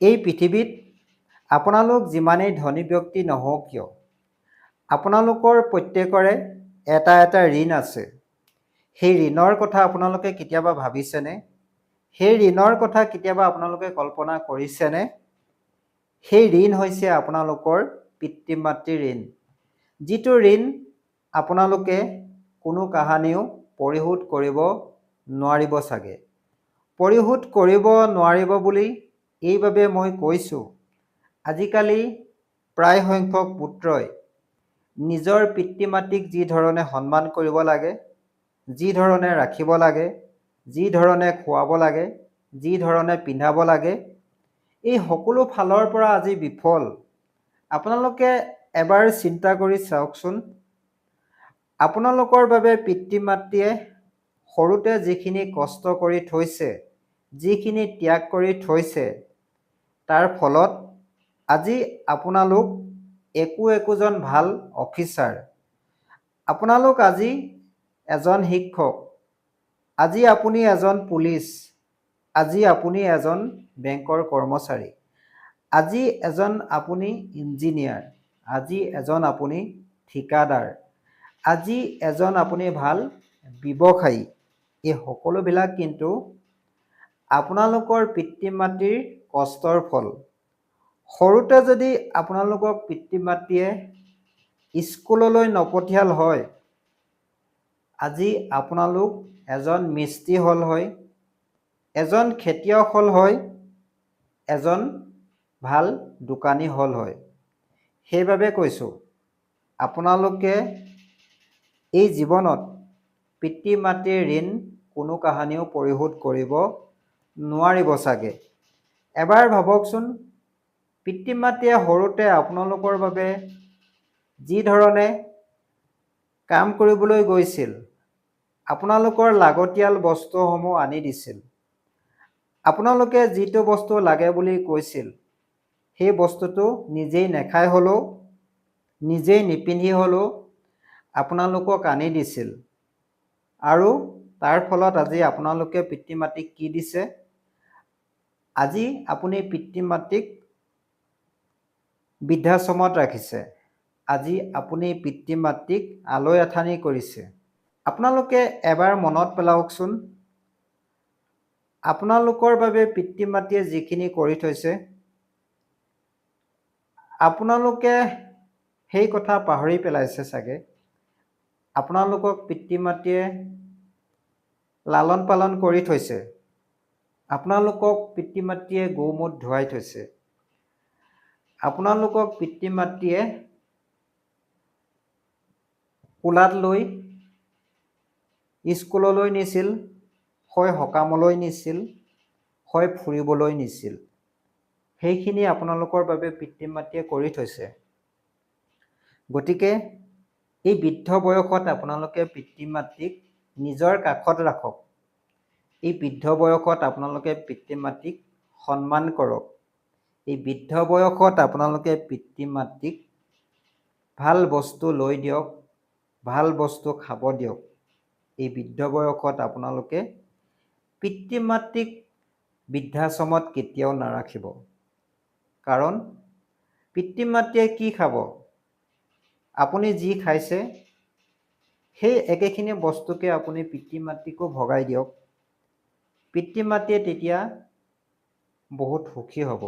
এই পৃথিৱীত আপোনালোক যিমানেই ধনী ব্যক্তি নহওক কিয়, আপোনালোকৰ প্ৰত্যেকৰে এটা এটা ঋণ আছে। সেই ঋণৰ কথা আপোনালোকে কেতিয়াবা ভাবিছেনে? সেই ঋণৰ কথা কেতিয়াবা আপোনালোকে কল্পনা কৰিছেনে? সেই ঋণ হৈছে আপোনালোকৰ পিতৃ মাতৃৰ ঋণ, যিটো ঋণ আপোনালোকে কোনো কাহানিও পৰিশোধ কৰিব নোৱাৰিব চাগে। পৰিশোধ কৰিব নোৱাৰিব বুলি এইবাবে মই কৈছোঁ, আজিকালি প্ৰায় সংখ্যক পুত্ৰই নিজৰ পিতৃ মাতৃক যি ধৰণে সন্মান কৰিব লাগে, যি ধৰণে ৰাখিব লাগে, যি ধৰণে খুৱাব লাগে, যি ধৰণে পিন্ধাব লাগে, এই সকলো ফালৰ পৰা আজি বিফল। আপোনালোকে এবাৰ চিন্তা কৰি চাওকচোন, আপোনালোকৰ বাবে পিতৃ মাতৃয়ে সৰুতে যিখিনি কষ্ট কৰি থৈছে, যিখিনি ত্যাগ কৰি থৈছে, তাৰ ফলত আজি আপোনালোক একোজন ভাল অফিচাৰ, আপোনালোক আজি এজন শিক্ষক, আজি আপুনি এজন পুলিচ, আজি আপুনি এজন বেংকৰ কৰ্মচাৰী, আজি এজন আপুনি ইঞ্জিনিয়াৰ, আজি এজন আপুনি ঠিকাদাৰ, আজি এজন আপুনি ভাল ব্যৱসায়ী। এই সকলোবিলাক কিন্তু আপোনালোকৰ পিতৃ মাতৃৰ কষ্টৰ ফল। সৰুতে যদি আপোনালোকক পিতৃ মাতৃয়ে স্কুললৈ নপঠিয়াল হয়, আজি আপোনালোক এজন মিস্ত্ৰী হ'ল হয়, এজন খেতিয়ক হ'ল হয়, এজন ভাল দোকানী হ'ল হয়। সেইবাবে কৈছোঁ, আপোনালোকে এই জীৱনত পিতৃ মাতৃৰ ঋণ কোনো কাহানিও পৰিশোধ কৰিব নোৱাৰিব চাগে। এবাৰ ভাবকচোন, পিতৃ মাতৃয়ে সৰুতে আপোনালোকৰ বাবে যি ধৰণে কাম কৰিবলৈ গৈছিল, আপোনালোকৰ লাগতিয়াল বস্তুসমূহ আনি দিছিল, আপোনালোকে যিটো বস্তু লাগে বুলি কৈছিল, সেই বস্তুটো নিজেই নেখাই হ'লেও, নিজেই নিপিন্ধি হ'লেও আপোনালোকক আনি দিছিল। আৰু তাৰ ফলত আজি আপোনালোকে পিতৃ মাতৃক কি দিছে? আজি আপুনি পিতৃ মাতৃক বৃদ্ধাশ্ৰমত ৰাখিছে, আজি আপুনি পিতৃ মাতৃক আলৈ আথানি কৰিছে। আপোনালোকে এবাৰ মনত পেলাওকচোন, আপোনালোকৰ বাবে পিতৃ মাতৃয়ে যিখিনি কৰি থৈছে, আপোনালোকে সেই কথা পাহৰি পেলাইছে চাগে। আপোনালোকক পিতৃ মাতৃয়ে লালন পালন কৰি থৈছে, আপোনালোকক পিতৃ মাতৃয়ে গৌমুত ধুৱাই থৈছে, আপোনালোকক পিতৃ মাতৃয়ে কোলাত লৈ স্কুললৈ নিছিল, হয় সকামলৈ নিছিল, হয় ফুৰিবলৈ নিছিল। সেইখিনি আপোনালোকৰ বাবে পিতৃ মাতৃয়ে কৰি থৈছে। গতিকে এই বৃদ্ধ বয়সত আপোনালোকে পিতৃ মাতৃক নিজৰ কাষত ৰাখক। এই বৃদ্ধ বয়সত আপোনালোকে পিতৃ মাতৃক সন্মান কৰক। এই বৃদ্ধ বয়সত আপোনালোকে পিতৃ মাতৃক ভাল বস্তু লৈ দিয়ক, ভাল বস্তু খাব দিয়ক। এই বৃদ্ধ বয়সত আপোনালোকে পিতৃ মাতৃক বৃদ্ধাশ্ৰমত কেতিয়াও নাৰাখিব। কাৰণ পিতৃ মাতৃয়ে কি খাব? আপুনি যি খাইছে, সেই একেখিনি বস্তুকে আপুনি পিতৃ মাতৃকো ভগাই দিয়ক। পিতৃ মাতৃয়ে তেতিয়া বহুত সুখী হ'ব।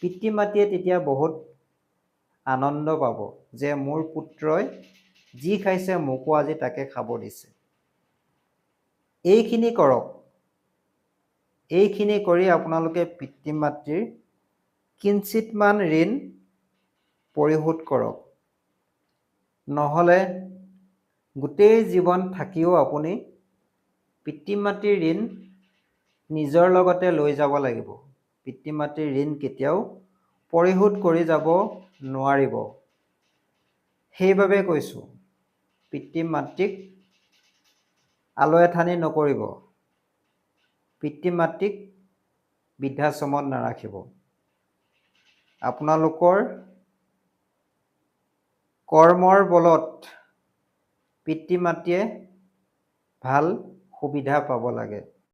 পিতৃ মাতৃয়ে তেতিয়া বহুত আনন্দ পাব যে মোৰ পুত্ৰই যি খাইছে মোকো আজি তাকে খাব দিছে। এইখিনি কৰক। এইখিনি কৰি আপোনালোকে পিতৃ মাতৃৰ কিঞ্চিতমান ঋণ পৰিশোধ কৰক। নহ'লে গোটেই জীৱন থাকিও আপুনি পিতৃ মাতৃৰ ঋণ নিজৰ লগতে লৈ যাব লাগিব। পিতৃ মাতৃৰ ঋণ কেতিয়াও পৰিশোধ কৰি যাব নোৱাৰিব। সেইবাবে কৈছোঁ, পিতৃ মাতৃক আলৈ আথানি নকৰিব, পিতৃ মাতৃক বৃদ্ধাশ্ৰমত নাৰাখিব। আপোনালোকৰ কৰ্মৰ বলত পিতৃ মাতৃয়ে ভাল সুবিধা পাব লাগে।